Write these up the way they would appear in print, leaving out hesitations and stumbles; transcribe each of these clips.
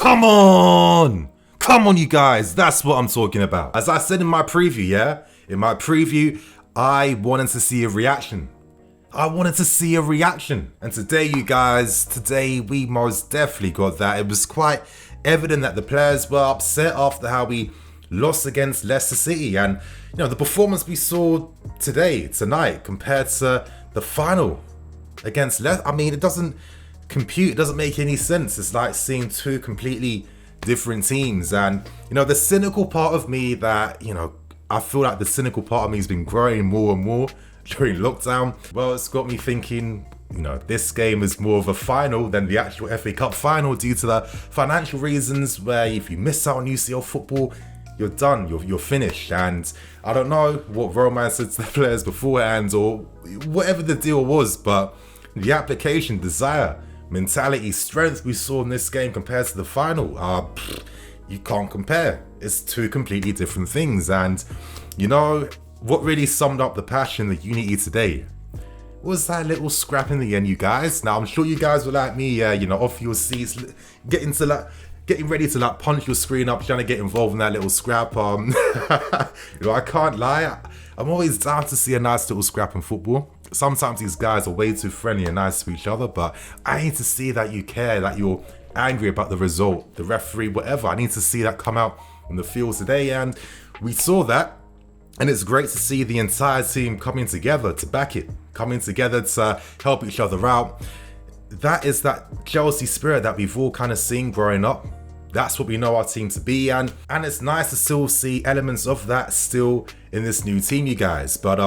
Come on! Come on, you guys. That's what I'm talking about. As I said in my preview, I wanted to see a reaction. And today, you guys, we most definitely got that. It was quite evident that the players were upset after how we lost against Leicester City. And, the performance we saw tonight, compared to the final against Leicester, it doesn't compute. It doesn't make any sense. It's like seeing two completely different teams. And, the cynical part of me that, I feel like the cynical part of me has been growing more and more during lockdown. Well, it's got me thinking, this game is more of a final than the actual FA Cup final due to the financial reasons where if you miss out on UCL football, you're done, you're finished. And I don't know what Roman said to the players beforehand or whatever the deal was, but the application, desire, mentality, strength we saw in this game compared to the final, you can't compare. It's two completely different things. And what really summed up the passion, the unity today, was that little scrap in the end, you guys. Now I'm sure you guys were like me, off your seats, getting ready to punch your screen up, trying to get involved in that little scrap. I can't lie, I'm always down to see a nice little scrap in football. Sometimes these guys are way too friendly and nice to each other, but I need to see that you care, that you're angry about the result, the referee, whatever. I need to see that come out on the field today, and we saw that. And it's great to see the entire team coming together to back it, coming together to help each other out. That is that Chelsea spirit that we've all kind of seen growing up. That's what we know our team to be, and it's nice to still see elements of that still in this new team, you guys. But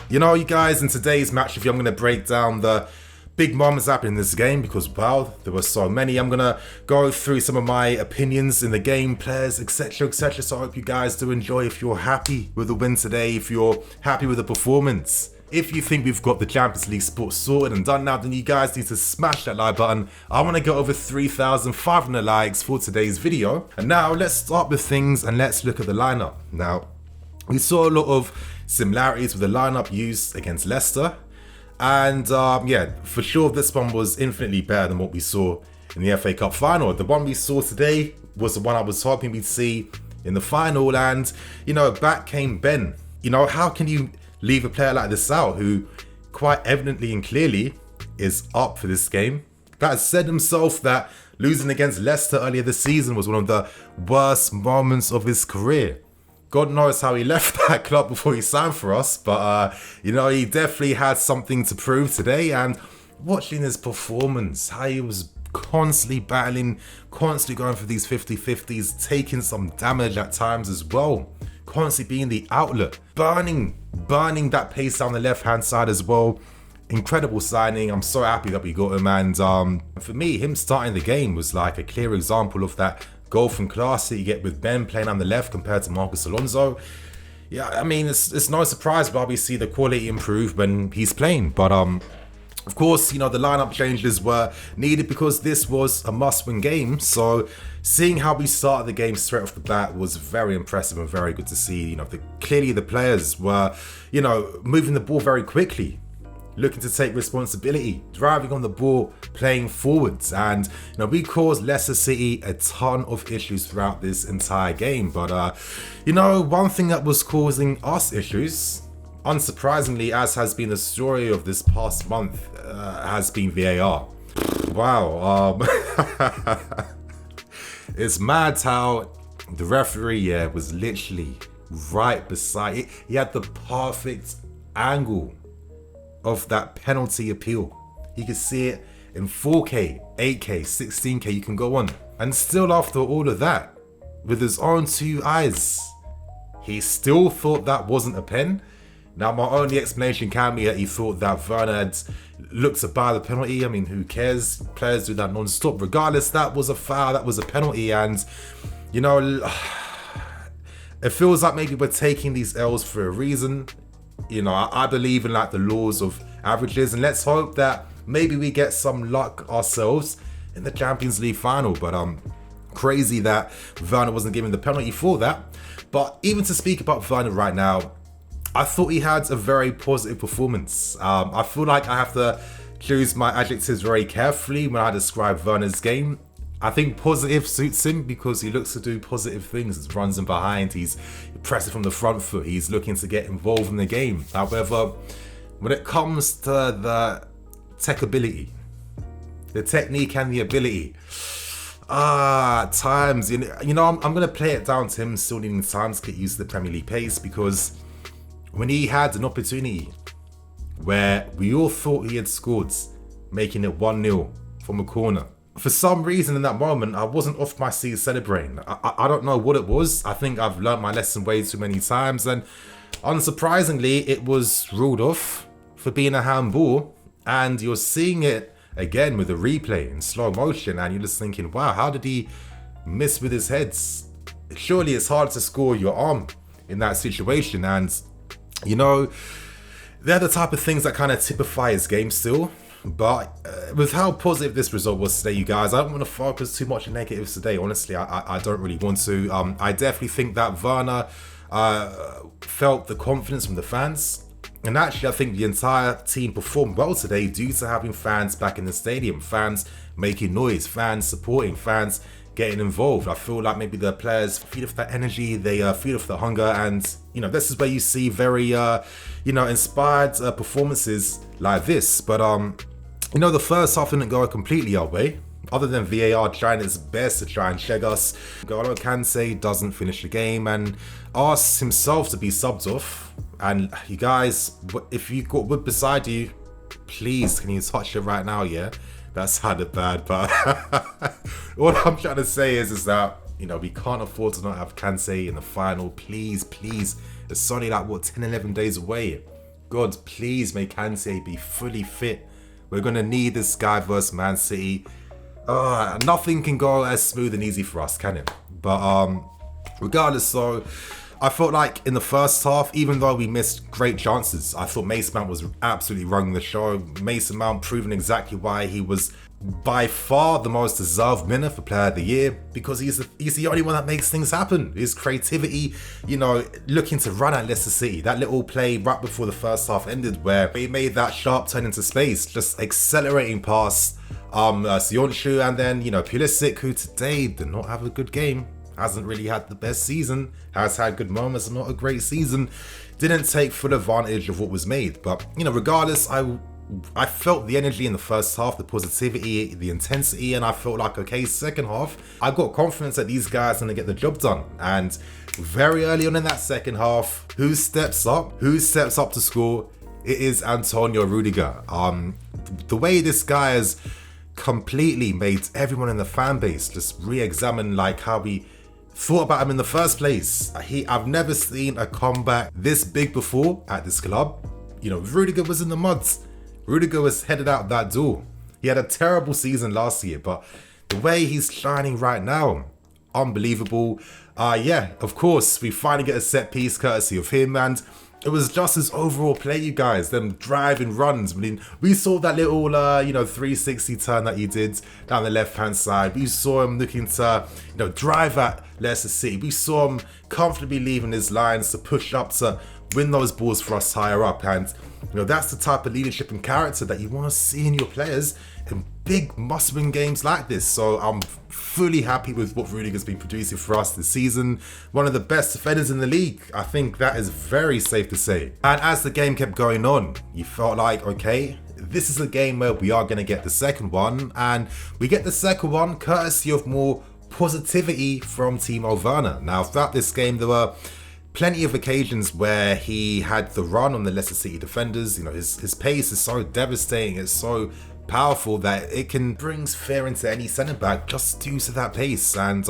you guys, in today's match review, I'm going to break down the big moments happening in this game because, wow, there were so many. I'm going to go through some of my opinions in the game, players, etc, etc. So I hope you guys do enjoy. If you're happy with the win today, if you're happy with the performance, if you think we've got the Champions League spot sorted and done now, then you guys need to smash that like button. I want to get over 3,500 likes for today's video. And now let's start with things and let's look at the lineup. Now, we saw a lot of similarities with the lineup used against Leicester. And for sure, this one was infinitely better than what we saw in the FA Cup final. The one we saw today was the one I was hoping we'd see in the final. And, back came Ben. How can you leave a player like this out who quite evidently and clearly is up for this game? That said himself that losing against Leicester earlier this season was one of the worst moments of his career. God knows how he left that club before he signed for us, but he definitely had something to prove today. And watching his performance, how he was constantly battling, constantly going for these 50-50s, taking some damage at times as well, constantly being the outlet, burning that pace down the left-hand side as well. Incredible signing. I'm so happy that we got him. And for me, him starting the game was like a clear example of that goal from class that you get with Ben playing on the left compared to Marcus Alonso. Yeah, it's no surprise, but obviously the quality improved when he's playing. But of course, the lineup changes were needed because this was a must-win game. So seeing how we started the game straight off the bat was very impressive and very good to see. Clearly the players were, moving the ball very quickly, looking to take responsibility, driving on the ball, playing forwards. And, we caused Leicester City a ton of issues throughout this entire game. But, one thing that was causing us issues, unsurprisingly, as has been the story of this past month, has been VAR. Wow. It's mad how the referee was literally right beside it. He had the perfect angle of that penalty appeal. You can see it in 4K, 8K, 16K, you can go on. And still after all of that, with his own two eyes, he still thought that wasn't a pen. Now my only explanation can be that he thought that Werner had looked to buy the penalty. Who cares? Players do that non-stop. Regardless, that was a foul, that was a penalty. And, it feels like maybe we're taking these L's for a reason. I believe in the laws of averages, and let's hope that maybe we get some luck ourselves in the Champions League final. But crazy that Werner wasn't given the penalty for that. But even to speak about Werner right now, I thought he had a very positive performance. I feel like I have to choose my adjectives very carefully when I describe Werner's game. I think positive suits him because he looks to do positive things. He runs in behind, he's pressing from the front foot, he's looking to get involved in the game. However, when it comes to the tech ability, the technique and the ability, at times, I'm going to play it down to him still needing time to get used to the Premier League pace, because when he had an opportunity where we all thought he had scored, making it 1-0 from a corner, for some reason in that moment, I wasn't off my seat celebrating. I don't know what it was. I think I've learnt my lesson way too many times, and unsurprisingly, it was ruled off for being a handball, and you're seeing it again with a replay in slow motion, and you're just thinking, wow, how did he miss with his head? Surely it's hard to score your arm in that situation, and they're the type of things that kind of typify his game still. But with how positive this result was today, you guys, I don't want to focus too much on negatives today. Honestly, I don't really want to. I definitely think that Werner felt the confidence from the fans. And actually, I think the entire team performed well today due to having fans back in the stadium, fans making noise, fans supporting, fans getting involved. I feel like maybe the players feed off that energy, they feed off the hunger, and this is where you see very inspired performances like this. But the first half didn't go completely our way. Other than VAR trying its best to try and shag us, N'Golo Kante doesn't finish the game and asks himself to be subbed off. And you guys, if you've got wood beside you, please can you touch it right now? Yeah, that sounded bad, but what I'm trying to say is that we can't afford to not have Kante in the final. Please, it's only like 10-11 days away. God, please make Kante be fully fit. We're gonna need this guy versus Man City. Nothing can go as smooth and easy for us, can it? But regardless, though, I felt like in the first half, even though we missed great chances, I thought Mason Mount was absolutely running the show. Mason Mount proving exactly why he was by far the most deserved winner for Player of the Year, because he's the only one that makes things happen. His creativity, looking to run at Leicester City. That little play right before the first half ended where he made that sharp turn into space, just accelerating past Sionchu, and then, Pulisic, who today did not have a good game. Hasn't really had the best season, has had good moments, not a great season, didn't take full advantage of what was made. But, regardless, I felt the energy in the first half, the positivity, the intensity, and I felt like, okay, second half, I got confidence that these guys are going to get the job done. And very early on in that second half, who steps up to score? It is Antonio Rudiger. The way this guy has completely made everyone in the fan base just re-examine how we thought about him in the first place. I've never seen a comeback this big before at this club. Rudiger was in the muds. Rudiger was headed out that door. He had a terrible season last year, but the way he's shining right now, unbelievable. Of course, we finally get a set piece courtesy of him, and it was just his overall play, you guys. Them driving runs. I mean, we saw that little, 360 turn that he did down the left-hand side. We saw him looking to, drive at Leicester City. We saw him comfortably leaving his lines to push up to win those balls for us higher up. And, that's the type of leadership and character that you want to see in your players in big must-win games like this. So I'm fully happy with what Rudiger's been producing for us this season. One of the best defenders in the league. I think that is very safe to say. And as the game kept going on, you felt like, okay, this is a game where we are going to get the second one. And we get the second one courtesy of more positivity from Timo Werner. Now, throughout this game, there were plenty of occasions where he had the run on the Leicester City defenders. His pace is so devastating, it's so powerful that it can bring fear into any centre-back just due to that pace. And,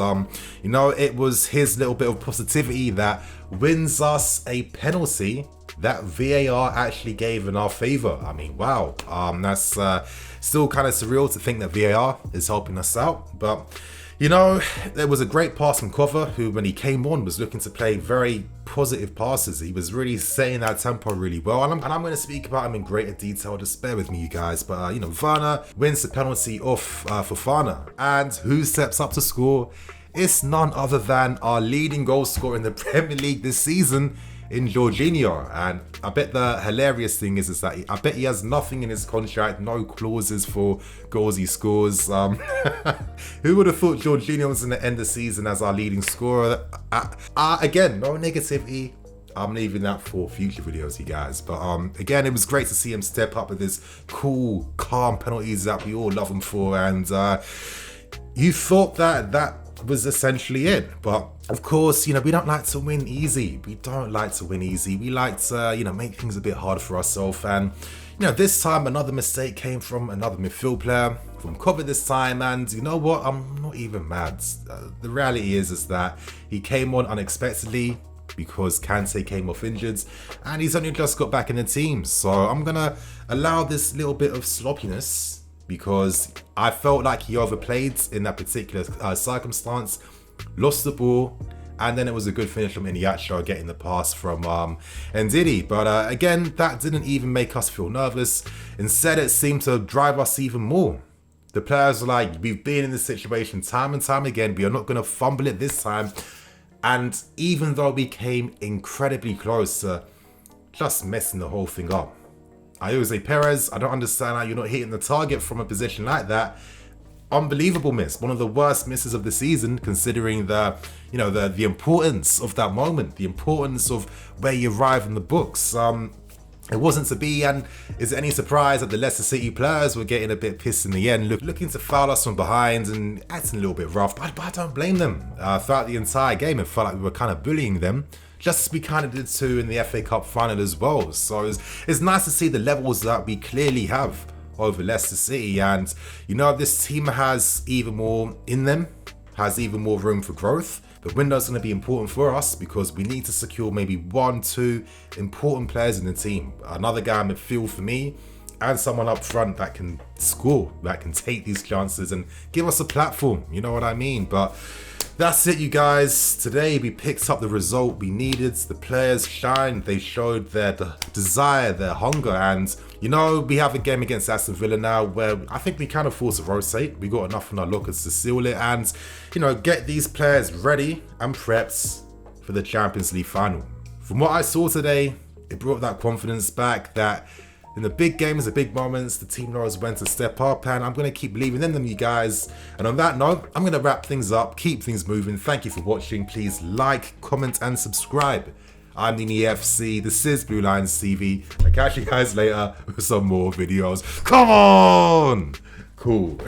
it was his little bit of positivity that wins us a penalty that VAR actually gave in our favour. I mean, wow. That's still kind of surreal to think that VAR is helping us out. But, there was a great pass from Cover, who when he came on was looking to play very positive passes. He was really setting that tempo really well. And I'm going to speak about him in greater detail. Just bear with me, you guys. But, Werner wins the penalty off Fofana. And who steps up to score? It's none other than our leading goal scorer in the Premier League this season. in Jorginho. And I bet the hilarious thing is that I bet he has nothing in his contract, no clauses for goals he scores. Who would have thought Jorginho was going to end the season as our leading scorer? Again, no negativity. I'm leaving that for future videos, you guys. But again, it was great to see him step up with his cool, calm penalties that we all love him for. And you thought that was essentially it. But of course, we don't like to win easy. We don't like to win easy. We like to, make things a bit hard for ourselves. And, this time another mistake came from another midfield player, from cover this time. And you know what? I'm not even mad. The reality is that he came on unexpectedly, because Kante came off injured and he's only just got back in the team. So I'm gonna allow this little bit of sloppiness because I felt like he overplayed in that particular circumstance, lost the ball, and then it was a good finish from Ineanacho getting the pass from Ndidi. But again, that didn't even make us feel nervous. Instead, it seemed to drive us even more. The players were like, we've been in this situation time and time again, we are not gonna fumble it this time. And even though we came incredibly close to just messing the whole thing up. Jose Perez, I don't understand how you're not hitting the target from a position like that. Unbelievable miss. One of the worst misses of the season, considering the importance of that moment, the importance of where you arrive in the books. It wasn't to be, and is it any surprise that the Leicester City players were getting a bit pissed in the end, looking to foul us from behind and acting a little bit rough, but I don't blame them. Throughout the entire game, it felt like we were kind of bullying them, just as we kind of did too in the FA Cup final as well. So it's nice to see the levels that we clearly have over Leicester City, and this team has even more in them, has even more room for growth. The window's going to be important for us because we need to secure maybe 1-2 important players in the team. Another guy in midfield for me, and someone up front that can score, that can take these chances and give us a platform. You know what I mean? But that's it, you guys. Today we picked up the result we needed. The players shined. They showed their desire, their hunger. And, we have a game against Aston Villa now where I think we can afford to rotate. We got enough in our lockers to seal it and, get these players ready and prepped for the Champions League final. From what I saw today, it brought that confidence back that in the big games, the big moments, the team knows when to step up, and I'm going to keep believing in them, you guys. And on that note, I'm going to wrap things up, keep things moving. Thank you for watching. Please like, comment, and subscribe. I'm the EFC. This is Blue Lions TV. I'll catch you guys later with some more videos. Come on! Cool.